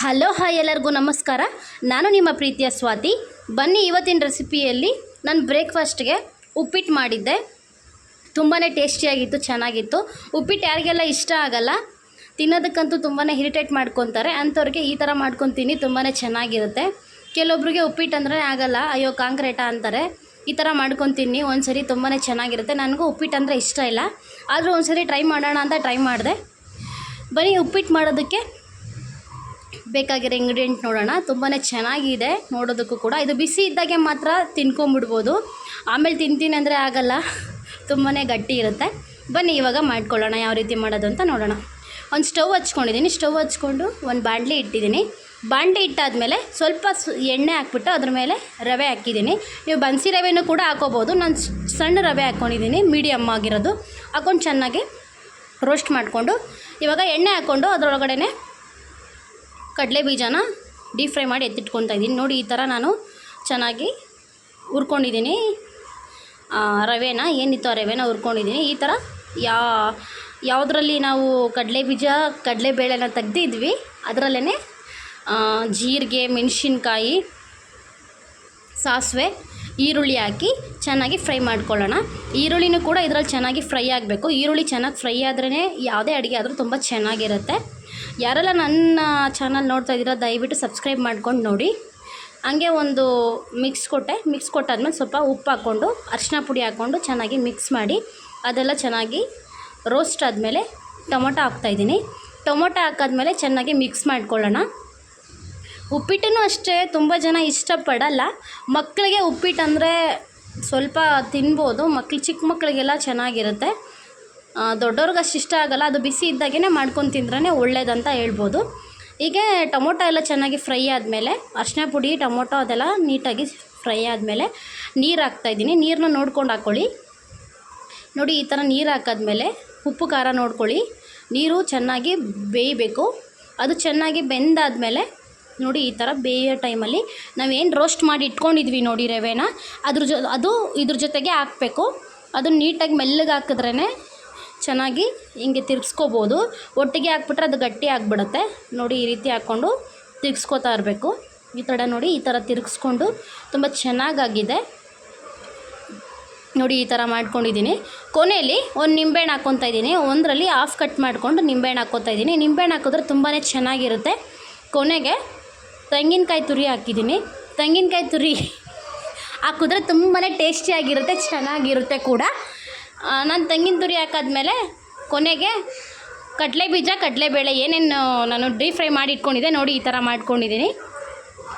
Hello hi ಎಲ್ಲರಿಗೂ ನಮಸ್ಕಾರ. ನಾನು ನಿಮ್ಮ ಪ್ರೀತಿಯ ಸ್ವಾತಿ. ಬನ್ನಿ ಇವತ್ತಿನ ರೆಸಿಪಿಯಲ್ಲಿ ನಾನು ಬ್ರೇಕ್ಫಾಸ್ಟ್ಗೆ ಉಪ್ಪಿಟ್ಟು ಮಾಡಿದ್ದೆ. ತುಂಬಾ ಟೇಸ್ಟಿಯಾಗಿತ್ತು, ಚೆನ್ನಾಗಿತ್ತು. ಉಪ್ಪಿಟ್ಟು ಯಾರಿಗೆಲ್ಲ ಇಷ್ಟ ಆಗಲ್ಲ, ತಿನ್ನೋದಕ್ಕಂತೂ ತುಂಬಾ ಇರಿಟೇಟ್ ಮಾಡ್ಕೊತಾರೆ, ಅಂಥವ್ರಿಗೆ ಈ ಥರ ಮಾಡ್ಕೊತೀನಿ, ತುಂಬಾ ಚೆನ್ನಾಗಿರುತ್ತೆ. ಕೆಲವೊಬ್ರಿಗೆ ಉಪ್ಪಿಟ್ಟು ಅಂದರೆ ಆಗಲ್ಲ, ಅಯ್ಯೋ ಕಾಂಕ್ರೇಟ ಅಂತಾರೆ. ಈ ಥರ ಮಾಡ್ಕೊತೀನಿ ಒಂದ್ಸರಿ, ತುಂಬಾ ಚೆನ್ನಾಗಿರುತ್ತೆ. ನನಗೂ ಉಪ್ಪಿಟ್ಟು ಅಂದರೆ ಇಷ್ಟ ಇಲ್ಲ, ಆದರೂ ಒಂದ್ಸರಿ ಟ್ರೈ ಮಾಡೋಣ ಅಂತ ಟ್ರೈ ಮಾಡಿದೆ. ಬನ್ನಿ ಉಪ್ಪಿಟ್ಟು ಮಾಡೋದಕ್ಕೆ ಬೇಕಾಗಿರೋ ಇಂಗ್ರೀಡಿಯೆಂಟ್ ನೋಡೋಣ. ತುಂಬಾ ಚೆನ್ನಾಗಿದೆ ನೋಡೋದಕ್ಕೂ ಕೂಡ. ಇದು ಬಿಸಿ ಇದ್ದಾಗೆ ಮಾತ್ರ ತಿನ್ಕೊಂಬಿಡ್ಬೋದು, ಆಮೇಲೆ ತಿಂತೀನಿ ಅಂದರೆ ಆಗಲ್ಲ, ತುಂಬಾ ಗಟ್ಟಿ ಇರುತ್ತೆ. ಬನ್ನಿ ಇವಾಗ ಮಾಡ್ಕೊಳ್ಳೋಣ, ಯಾವ ರೀತಿ ಮಾಡೋದು ಅಂತ ನೋಡೋಣ. ಒಂದು ಸ್ಟವ್ ಹಚ್ಕೊಂಡಿದ್ದೀನಿ. ಸ್ಟವ್ ಹಚ್ಕೊಂಡು ಒಂದು ಬಾಣಲಿ ಇಟ್ಟಿದ್ದೀನಿ. ಬಾಣಲಿ ಇಟ್ಟಾದಮೇಲೆ ಸ್ವಲ್ಪ ಎಣ್ಣೆ ಹಾಕ್ಬಿಟ್ಟು ಅದ್ರ ಮೇಲೆ ರವೆ ಹಾಕಿದ್ದೀನಿ. ನೀವು ಬನ್ಸಿ ರವೆನೂ ಕೂಡ ಹಾಕೋಬೋದು. ನಾನು ಸಣ್ಣ ರವೆ ಹಾಕ್ಕೊಂಡಿದ್ದೀನಿ, ಮೀಡಿಯಮ್ ಆಗಿರೋದು. ಹಾಕ್ಕೊಂಡು ಚೆನ್ನಾಗಿ ರೋಸ್ಟ್ ಮಾಡಿಕೊಂಡು ಇವಾಗ ಎಣ್ಣೆ ಹಾಕ್ಕೊಂಡು ಅದರೊಳಗಡೆ ಕಡಲೆ ಬೀಜನ ಡೀಪ್ ಫ್ರೈ ಮಾಡಿ ಎತ್ತಿಟ್ಕೊತಾ ಇದ್ದೀನಿ. ನೋಡಿ ಈ ಥರ ನಾನು ಚೆನ್ನಾಗಿ ಹುರ್ಕೊಂಡಿದ್ದೀನಿ. ರವೆನ ಏನಿತ್ತು ಆ ರವೆನ ಹುರ್ಕೊಂಡಿದ್ದೀನಿ. ಈ ಥರ ಯಾವುದರಲ್ಲಿ ನಾವು ಕಡಲೆ ಬೀಜ ಕಡಲೆಬೇಳೆನ ತೆಗ್ದಿದ್ವಿ ಅದರಲ್ಲೇ ಜೀರಿಗೆ, ಮೆಣಸಿನ್ಕಾಯಿ, ಸಾಸಿವೆ, ಈರುಳ್ಳಿ ಹಾಕಿ ಚೆನ್ನಾಗಿ ಫ್ರೈ ಮಾಡ್ಕೊಳ್ಳೋಣ. ಈರುಳ್ಳಿನೂ ಕೂಡ ಇದರಲ್ಲಿ ಚೆನ್ನಾಗಿ ಫ್ರೈ ಆಗಬೇಕು. ಈರುಳ್ಳಿ ಚೆನ್ನಾಗಿ ಫ್ರೈ ಆದ್ರೇ ಯಾವುದೇ ಅಡುಗೆ ಆದರೂ ತುಂಬ ಚೆನ್ನಾಗಿರುತ್ತೆ. ಯಾರೆಲ್ಲ ನನ್ನ ಚಾನಲ್ ನೋಡ್ತಾ ಇದ್ದೀರಾ ದಯವಿಟ್ಟು ಸಬ್ಸ್ಕ್ರೈಬ್ ಮಾಡ್ಕೊಂಡು ನೋಡಿ. ಹಂಗೆ ಒಂದು ಮಿಕ್ಸ್ ಕೊಟ್ಟಾದ್ಮೇಲೆ ಸ್ವಲ್ಪ ಉಪ್ಪು ಹಾಕ್ಕೊಂಡು ಅರಿಶಿನ ಪುಡಿ ಹಾಕ್ಕೊಂಡು ಚೆನ್ನಾಗಿ ಮಿಕ್ಸ್ ಮಾಡಿ ಅದೆಲ್ಲ ಚೆನ್ನಾಗಿ ರೋಸ್ಟ್ ಆದಮೇಲೆ ಟೊಮೊಟೊ ಹಾಕ್ತಾಯಿದ್ದೀನಿ. ಟೊಮೊಟೊ ಹಾಕಾದ್ಮೇಲೆ ಚೆನ್ನಾಗಿ ಮಿಕ್ಸ್ ಮಾಡ್ಕೊಳ್ಳೋಣ. ಉಪ್ಪಿಟ್ಟೂ ಅಷ್ಟೇ ತುಂಬ ಜನ ಇಷ್ಟಪಡಲ್ಲ. ಮಕ್ಕಳಿಗೆ ಉಪ್ಪಿಟ್ಟು ಅಂದರೆ ಸ್ವಲ್ಪ ತಿನ್ಬೋದು, ಚಿಕ್ಕ ಮಕ್ಕಳಿಗೆಲ್ಲ ಚೆನ್ನಾಗಿರುತ್ತೆ. ದೊಡ್ಡವ್ರಿಗೆ ಅಷ್ಟು ಇಷ್ಟ ಆಗಲ್ಲ. ಅದು ಬಿಸಿ ಇದ್ದಾಗೇ ಮಾಡ್ಕೊಂಡು ತಿಂದ್ರೇ ಒಳ್ಳೇದಂತ ಹೇಳ್ಬೋದು. ಹೀಗೆ ಟೊಮೊಟೊ ಎಲ್ಲ ಚೆನ್ನಾಗಿ ಫ್ರೈ ಆದಮೇಲೆ ಅರಿಶಿನ ಪುಡಿ, ಟೊಮೊಟೊ ಅದೆಲ್ಲ ನೀಟಾಗಿ ಫ್ರೈ ಆದಮೇಲೆ ನೀರು ಹಾಕ್ತಾಯಿದ್ದೀನಿ. ನೀರನ್ನ ನೋಡ್ಕೊಂಡು ಹಾಕ್ಕೊಳ್ಳಿ. ನೋಡಿ ಈ ಥರ ನೀರು ಹಾಕಾದ್ಮೇಲೆ ಉಪ್ಪು ಖಾರ ನೋಡ್ಕೊಳ್ಳಿ. ನೀರು ಚೆನ್ನಾಗಿ ಬೇಯಬೇಕು. ಅದು ಚೆನ್ನಾಗಿ ಬೆಂದಾದಮೇಲೆ ನೋಡಿ ಈ ಥರ ಬೇಯೋ ಟೈಮಲ್ಲಿ ನಾವೇನು ರೋಸ್ಟ್ ಮಾಡಿ ಇಟ್ಕೊಂಡಿದ್ವಿ ನೋಡಿ ರವೆನ, ಅದು ಇದ್ರ ಜೊತೆಗೆ ಹಾಕಬೇಕು. ಅದು ನೀಟಾಗಿ ಮೆಲ್ಲಗೆ ಹಾಕಿದ್ರೇ ಚೆನ್ನಾಗಿ ಹಿಂಗೆ ತಿರ್ಗಿಸ್ಕೋಬೋದು. ಒಟ್ಟಿಗೆ ಹಾಕ್ಬಿಟ್ರೆ ಅದು ಗಟ್ಟಿ ಆಗಿಬಿಡುತ್ತೆ. ನೋಡಿ ಈ ರೀತಿ ಹಾಕ್ಕೊಂಡು ತಿರ್ಗಿಸ್ಕೋತಾ ಇರಬೇಕು. ಈ ಥರ ನೋಡಿ ಈ ಥರ ತಿರ್ಗಿಸ್ಕೊಂಡು ತುಂಬ ಚೆನ್ನಾಗಾಗಿದೆ. ನೋಡಿ ಈ ಥರ ಮಾಡ್ಕೊಂಡಿದ್ದೀನಿ. ಕೊನೆಯಲ್ಲಿ ಒಂದು ನಿಂಬೆಹಣ್ಣು ಹಾಕ್ಕೊತಾ ಇದ್ದೀನಿ. ಒಂದರಲ್ಲಿ ಹಾಫ್ ಕಟ್ ಮಾಡಿಕೊಂಡು ನಿಂಬೆಹಣ್ಣು ಹಾಕ್ಕೊತಾ ಇದ್ದೀನಿ. ನಿಂಬೆಹಣ್ಣು ಹಾಕಿದ್ರೆ ತುಂಬಾ ಚೆನ್ನಾಗಿರುತ್ತೆ. ಕೊನೆಗೆ ತೆಂಗಿನಕಾಯಿ ತುರಿ ಹಾಕಿದ್ದೀನಿ. ತೆಂಗಿನಕಾಯಿ ತುರಿ ಹಾಕಿದ್ರೆ ತುಂಬಾ ಟೇಸ್ಟಿಯಾಗಿರುತ್ತೆ, ಚೆನ್ನಾಗಿರುತ್ತೆ ಕೂಡ. ನಾನು ತೆಂಗಿನ ತುರಿ ಹಾಕಾದ್ಮೇಲೆ ಕೊನೆಗೆ ಕಡಲೆ ಬೀಜ, ಕಡಲೆಬೇಳೆ ಏನೇನು ನಾನು ಡೀಪ್ ಫ್ರೈ ಮಾಡಿ ಇಟ್ಕೊಂಡಿದ್ದೆ ನೋಡಿ ಈ ಥರ ಮಾಡ್ಕೊಂಡಿದ್ದೀನಿ.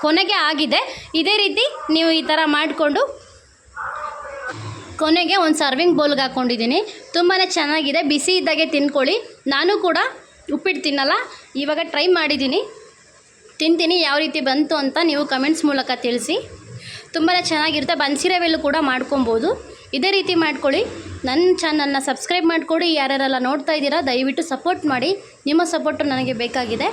ಕೊನೆಗೆ ಆಗಿದೆ. ಇದೇ ರೀತಿ ನೀವು ಈ ಥರ ಮಾಡಿಕೊಂಡು ಕೊನೆಗೆ ಒಂದು ಸರ್ವಿಂಗ್ ಬೌಲ್ಗೆ ಹಾಕ್ಕೊಂಡಿದ್ದೀನಿ. ತುಂಬಾ ಚೆನ್ನಾಗಿದೆ. ಬಿಸಿ ಇದ್ದಾಗೆ ತಿನ್ಕೊಳ್ಳಿ. ನಾನು ಕೂಡ ಉಪ್ಪಿಟ್ಟು ತಿನ್ನಲ್ಲ, ಇವಾಗ ಟ್ರೈ ಮಾಡಿದ್ದೀನಿ, ತಿಂತೀನಿ. ಯಾವ ರೀತಿ ಬಂತು ಅಂತ ನೀವು ಕಮೆಂಟ್ಸ್ ಮೂಲಕ ತಿಳಿಸಿ. ತುಂಬಾ ಚೆನ್ನಾಗಿರುತ್ತೆ. ಬನ್ಸಿ ರವೆಲ್ಲೂ ಕೂಡ ಮಾಡ್ಕೊಬೋದು. ಇದೇ ರೀತಿ ಮಾಡ್ಕೊಳ್ಳಿ. ನನ್ನ ಚಾನಲ್ನ ಸಬ್ಸ್ಕ್ರೈಬ್ ಮಾಡಿಕೊಡಿ. ಯಾರ್ಯಾರೆಲ್ಲ ನೋಡ್ತಾ ಇದ್ದೀರಾ ದಯವಿಟ್ಟು ಸಪೋರ್ಟ್ ಮಾಡಿ. ನಿಮ್ಮ ಸಪೋರ್ಟು ನನಗೆ ಬೇಕಾಗಿದೆ.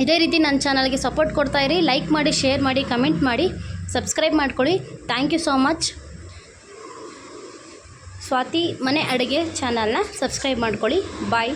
ಇದೇ ರೀತಿ ನನ್ನ ಚಾನಲ್ಗೆ ಸಪೋರ್ಟ್ ಕೊಡ್ತಾಯಿರಿ. ಲೈಕ್ ಮಾಡಿ, ಶೇರ್ ಮಾಡಿ, ಕಮೆಂಟ್ ಮಾಡಿ, ಸಬ್ಸ್ಕ್ರೈಬ್ ಮಾಡ್ಕೊಳ್ಳಿ. Thank you so much. Swathi ಮನೆ ಅಡುಗೆ ಚಾನಲ್ನ ಸಬ್ಸ್ಕ್ರೈಬ್ ಮಾಡ್ಕೊಳ್ಳಿ. ಬಾಯ್.